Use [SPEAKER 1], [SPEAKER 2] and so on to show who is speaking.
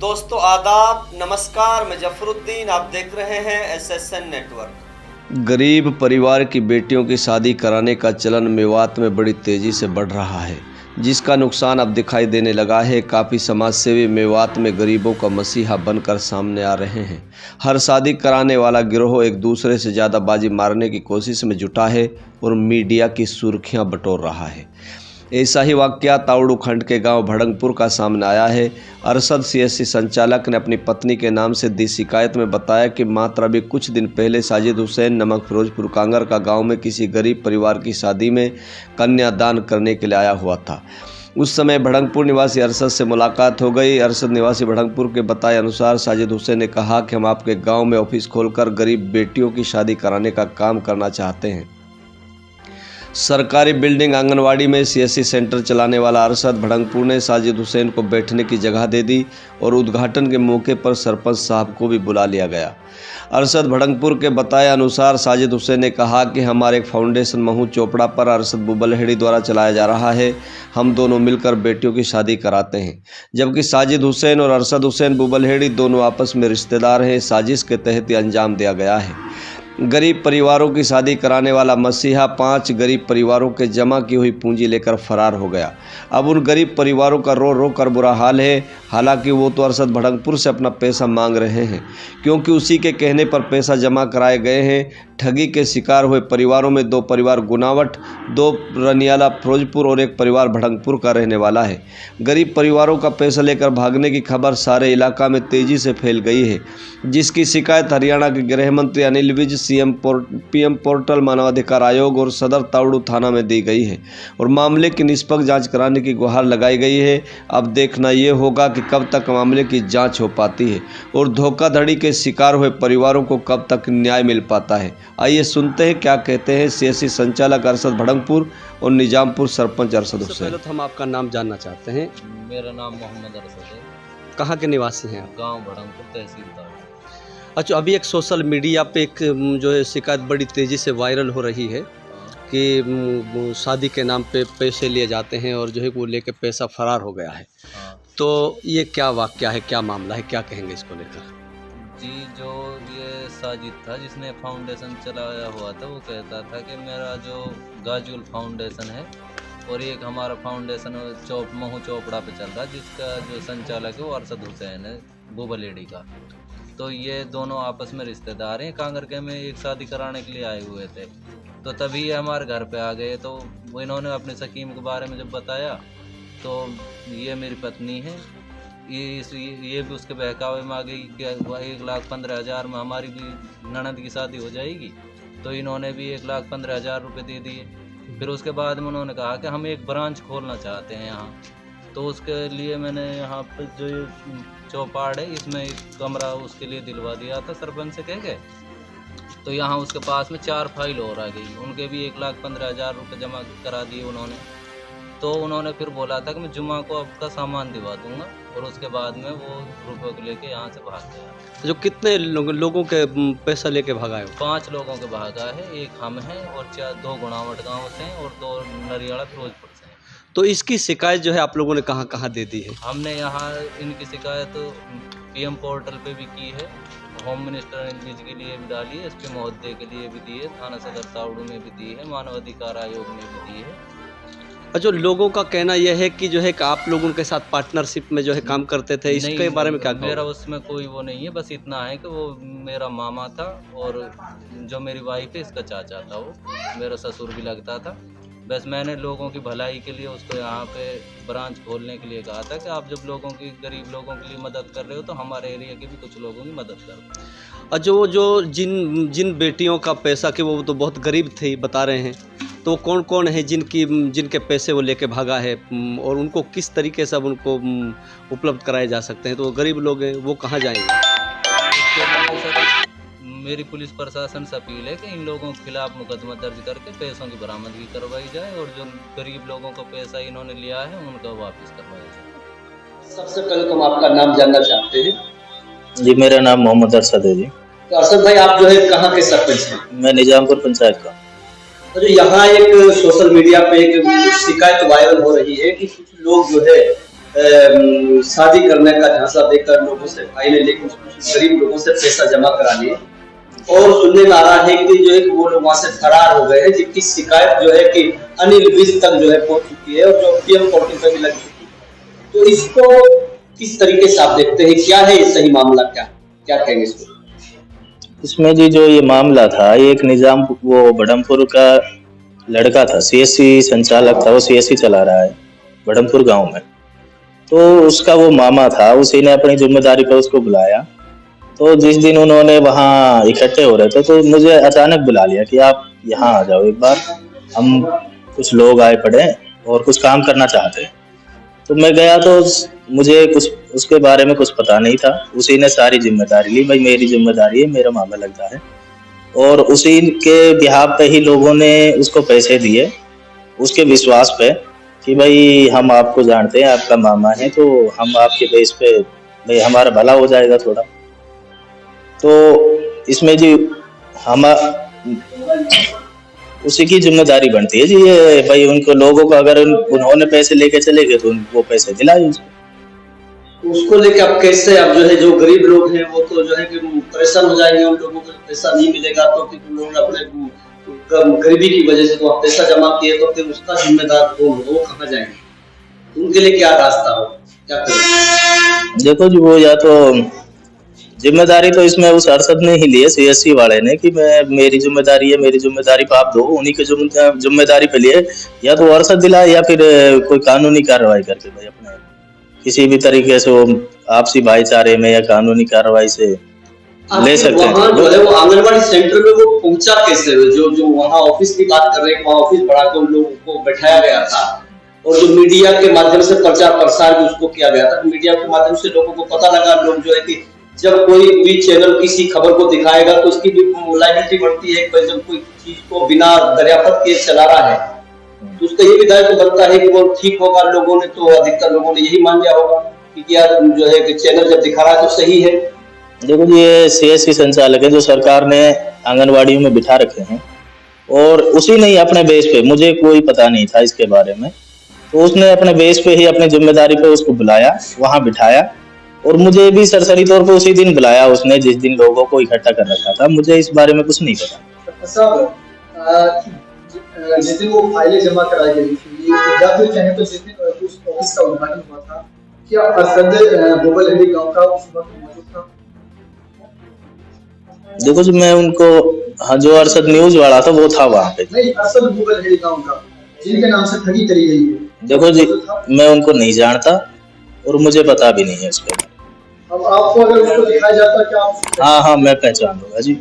[SPEAKER 1] दोस्तों आदाब, नमस्कार। मैं जफरुद्दीन, आप देख रहे हैं एसएसएन नेटवर्क।
[SPEAKER 2] गरीब परिवार की बेटियों की शादी कराने का चलन मेवात में बड़ी तेज़ी से बढ़ रहा है, जिसका नुकसान अब दिखाई देने लगा है। काफ़ी समाजसेवी मेवात में गरीबों का मसीहा बनकर सामने आ रहे हैं। हर शादी कराने वाला गिरोह एक दूसरे से ज़्यादा बाजी मारने की कोशिश में जुटा है और मीडिया की सुर्खियां बटोर रहा है। ऐसा ही वाकया तावड़ू खंड के गांव भड़ंगपुर का सामने आया है। अरशद सीएससी संचालक ने अपनी पत्नी के नाम से दी शिकायत में बताया कि मात्र अभी कुछ दिन पहले साजिद हुसैन नमक फिरोजपुर कांगर का गांव में किसी गरीब परिवार की शादी में कन्यादान करने के लिए आया हुआ था। उस समय भड़ंगपुर निवासी अरशद से मुलाकात हो गई। अरशद निवासी भड़ंगपुर के बताए अनुसार साजिद हुसैन ने कहा कि हम आपके गाँव में ऑफिस खोलकर गरीब बेटियों की शादी कराने का काम करना चाहते हैं। सरकारी बिल्डिंग आंगनवाड़ी में सीएससी सेंटर चलाने वाला अरशद भड़ंगपुर ने साजिद हुसैन को बैठने की जगह दे दी और उद्घाटन के मौके पर सरपंच साहब को भी बुला लिया गया। अरशद भड़ंगपुर के बताए अनुसार साजिद हुसैन ने कहा कि हमारे एक फाउंडेशन महू चोपड़ा पर अरशद बुबलहेड़ी द्वारा चलाया जा रहा है। हम दोनों मिलकर बेटियों की शादी कराते हैं। जबकि साजिद हुसैन और अरशद हुसैन बुबलहेड़ी दोनों आपस में रिश्तेदार हैं। साजिश के तहत अंजाम दिया गया है। गरीब परिवारों की शादी कराने वाला मसीहा 5 गरीब परिवारों के जमा की हुई पूंजी लेकर फरार हो गया। अब उन गरीब परिवारों का रो रो कर बुरा हाल है। हालांकि वो तो अरशद भड़ंगपुर से अपना पैसा मांग रहे हैं, क्योंकि उसी के कहने पर पैसा जमा कराए गए हैं। ठगी के शिकार हुए परिवारों में 2 परिवार गुनावट, 2 रनियाला फिरोजपुर और 1 परिवार भड़ंगपुर का रहने वाला है। गरीब परिवारों का पैसा लेकर भागने की खबर सारे इलाका में तेजी से फैल गई है, जिसकी शिकायत हरियाणा के गृह मंत्री अनिल विज, पीएम पोर्टल, मानवाधिकार आयोग और सदर तावड़ू थाना में दी गई है और मामले की निष्पक्ष जांच कराने की गुहार लगाई गई है। अब देखना ये होगा कि कब तक मामले की जांच हो पाती है और धोखाधड़ी के शिकार हुए परिवारों को कब तक न्याय मिल पाता है। आइए सुनते हैं क्या कहते हैं सीएससी संचालक अरशद भड़ंगपुर और निजामपुर सरपंच अरशद हुसैन।
[SPEAKER 3] पहले तो हम आपका नाम जानना चाहते हैं।
[SPEAKER 4] मेरा नाम मोहम्मद अरशद है।
[SPEAKER 3] कहाँ के निवासी हैं आप?
[SPEAKER 4] गांव भड़ंगपुर, तहसील तावड़ू।
[SPEAKER 3] अच्छा, अभी एक सोशल मीडिया पे एक जो है शिकायत बड़ी तेज़ी से वायरल हो रही है कि शादी के नाम पे पैसे लिए जाते हैं और जो है वो लेके पैसा फरार हो गया है। तो ये क्या वाकया है, क्या मामला है, क्या कहेंगे इसको लेकर?
[SPEAKER 4] जी, जो ये साजिद था जिसने फाउंडेशन चलाया हुआ था, वो कहता था कि मेरा जो गाजुल फाउंडेशन है और एक हमारा फाउंडेशन महू चोपड़ा पे चल रहा है, जिसका जो संचालक है वो अरशद हुसैन है बुबलहेड़ी का। तो ये दोनों आपस में रिश्तेदार हैं। कांगर के में एक शादी कराने के लिए आए हुए थे, तो तभी ये हमारे घर पे आ गए। तो इन्होंने अपने स्कीम के बारे में जब बताया तो ये मेरी पत्नी है, ये भी उसके बहकावे में आ गई कि 1,15,000 में हमारी भी ननद की शादी हो जाएगी। तो इन्होंने भी 1,15,000 रुपये दे दिए। फिर उसके बाद में उन्होंने कहा कि हम एक ब्रांच खोलना चाहते हैं यहाँ। तो उसके लिए मैंने यहाँ पर जो चौपाड़ है इसमें एक कमरा उसके लिए दिलवा दिया था सरपंच से कह के। तो यहाँ उसके पास में 4 फाइल और आ गई, उनके भी 1,15,000 रुपये जमा करा दिए उन्होंने। तो उन्होंने फिर बोला था कि मैं जुम्मा को आपका सामान दिवा दूंगा और उसके बाद में वो रुपये को लेके यहाँ से भाग गया।
[SPEAKER 3] जो कितने लोगों के पैसा लेके भागा है?
[SPEAKER 4] 5 लोगों के भागा है। एक हम हैं और 2 गुणावट गाँव से हैं और 2 नरियाला फिरोजपुर से हैं।
[SPEAKER 3] तो इसकी शिकायत जो है आप लोगों ने कहाँ कहाँ दे दी है?
[SPEAKER 4] हमने यहाँ इनकी शिकायत पीएम पोर्टल पे भी की है, होम मिनिस्टर के लिए भी डाली है, एसपी महोदय के लिए भी दी है, थाना सदर तावड़ू में भी दी है, मानवाधिकार आयोग में भी दी है।
[SPEAKER 3] जो लोगों का कहना यह है कि जो है कि आप लोग उनके साथ पार्टनरशिप में जो है काम करते थे, इसके बारे में क्या कहोगे?
[SPEAKER 4] मेरा उसमें कोई वो नहीं है, बस इतना है कि वो मेरा मामा था और जो मेरी वाइफ है इसका चाचा था, वो मेरा ससुर भी लगता था। बस मैंने लोगों की भलाई के लिए उसको यहाँ पे ब्रांच खोलने के लिए कहा था कि आप जब लोगों की, गरीब लोगों के लिए मदद कर रहे हो तो हमारे एरिया के भी कुछ लोगों की मदद करो।
[SPEAKER 3] जो जिन बेटियों का पैसा कि वो तो बहुत गरीब थे बता रहे हैं, तो कौन कौन है जिनके पैसे वो लेके भागा है और उनको किस तरीके से अब उनको उपलब्ध कराए जा सकते हैं? तो गरीब लोग हैं, वो कहाँ जाएंगे?
[SPEAKER 4] मेरी पुलिस प्रशासन से अपील है कि इन लोगों के खिलाफ मुकदमा दर्ज करके पैसों की बरामदगी करवाई जाए और जो गरीब लोगों का पैसा इन्होंने लिया है उनका वापस करवाया जाए।
[SPEAKER 3] सबसे पहले तो हम आपका नाम जानना चाहते हैं।
[SPEAKER 5] जी, मेरा नाम मोहम्मद अरशद है जी।
[SPEAKER 3] तो अरशद भाई, आप जो है कहाँ के सरपंच हैं?
[SPEAKER 5] मैं निजामपुर पंचायत का।
[SPEAKER 3] तो यहाँ एक सोशल मीडिया पे एक शिकायत वायरल हो रही है कि कुछ लोग जो है शादी करने का झांसा देकर लोगों से भाई ने लेकिन गरीब लोगों से पैसा जमा करा लिए और सुनने में आ रहा है कि जो है वो लोग वहां से फरार हो गए हैं, जिनकी शिकायत जो है कि अनिल विज तक जो है पहुंच चुकी है और जो पीएम 14 पे भी लग चुकी है। तो इसको किस तरीके से आप देखते हैं, क्या है ये सही मामला, क्या कहेंगे इसको?
[SPEAKER 5] इसमें जी जो ये मामला था, ये एक निजाम वो बड़मपुर का लड़का था, सीएससी संचालक था, वो सीएससी चला रहा है बड़मपुर गांव में। तो उसका वो मामा था, उसी ने अपनी जिम्मेदारी पर उसको बुलाया। तो जिस दिन उन्होंने वहाँ इकट्ठे हो रहे थे तो मुझे अचानक बुला लिया कि आप यहाँ आ जाओ एक बार, हम कुछ लोग आए पड़े और कुछ काम करना चाहते हैं। तो मैं गया तो मुझे कुछ उसके बारे में कुछ पता नहीं था। उसी ने सारी जिम्मेदारी ली, भाई मेरी जिम्मेदारी है, मेरा मामला लगता है। और उसी के बिहाफ पे ही लोगों ने उसको पैसे दिए, उसके विश्वास पे कि भाई हम आपको जानते हैं, आपका मामा है, तो हम आपके बेस पे भाई हमारा भला हो जाएगा थोड़ा। तो इसमें जी हम उसी की जिम्मेदारी बनती है जी, ये भाई उनको लोगों को अगर उन्होंने पैसे लेके चले गए तो वो पैसे दिलाए
[SPEAKER 3] उसको लेके आप कैसे, आप जो है जो गरीब लोग हैं वो तो जो है कि परेशान हो जाएंगे, उन लोगों को पैसा नहीं मिलेगा तो फिर उन्होंने अपने गरीबी की वजह से तो आप पैसा जमा किए तो फिर उसका जिम्मेदार कौन हो, वो कहाँ जाएंगे? उनके लिए क्या रास्ता हो, क्या करें?
[SPEAKER 5] देखो जी, वो या तो जिम्मेदारी तो इसमें उस अरशद ने ही ली है, सीएससी वाले ने, कि मैं मेरी जिम्मेदारी है, मेरी जिम्मेदारी पे आप दो, उन्हीं की जिम्मेदारी पे लिए। या तो अरशद दिलाए या फिर कोई कानूनी कार्रवाई करके भाई अपने किसी भी तरीके से वो आपसी भाईचारे में या कानूनी कार्रवाई से ले सकते हैं।
[SPEAKER 3] जो है वो आंगनबाड़ी सेंटर में वो पहुंचा कैसे? जो वहाँ ऑफिस की बात कर रहे हैं, वहाँ ऑफिस बढ़ाकर उन लोगों को बैठाया गया था और जो मीडिया के माध्यम से प्रचार प्रसार भी उसको किया गया था। मीडिया के माध्यम से लोगों को पता लगा, लोग जो है कि जब कोई भी चैनल किसी खबर को दिखाएगा तो उसकी भी लाइबिलिटी बढ़ती है। जब कोई चीज को बिना दरियाफ्त के चला रहा है तो उसका ये भी दायित्व बनता है कि वो ठीक होगा। लोगों ने तो अधिकतर लोगों ने यही मान लिया होगा कि यार जो है कि चैनल जब दिखा रहा है तो सही है।
[SPEAKER 5] देखो जी, ये सीएससी संचालक है जो सरकार ने आंगनबाड़ियों में बिठा रखे हैं और उसी ने ही अपने बेस पे, मुझे कोई पता नहीं था इसके बारे में, तो उसने अपने बेस पे ही अपनी जिम्मेदारी पे उसको बुलाया, वहां बिठाया और मुझे भी सरसरी तौर पे उसी दिन बुलाया उसने जिस दिन लोगों को इकट्ठा कर रखा था। मुझे इस बारे में कुछ नहीं पता।
[SPEAKER 6] जिस दिन वो फाइलें जमा कराई गई थी, चाहे तो जिस दिन उस ऑफिस का उद्घाटन हुआ था, क्या अरशद गोबलहड़ी गांव का उस वक्त मौजूद था?
[SPEAKER 5] देखो जी, मैं उनको, हाँ, जो अरशद न्यूज वाला था वो था वहाँ पे।
[SPEAKER 6] नहीं, अरशद गोबलहड़ी गांव का जिनके नाम से ठगी करी गई है।
[SPEAKER 5] देखो जी, मैं उनको नहीं जानता और मुझे पता भी नहीं है उसके बारे में।
[SPEAKER 6] अब आपको अगर उसको दिखाया जाता क्या आप?
[SPEAKER 5] हाँ, मैं पहचान लूंगा जी।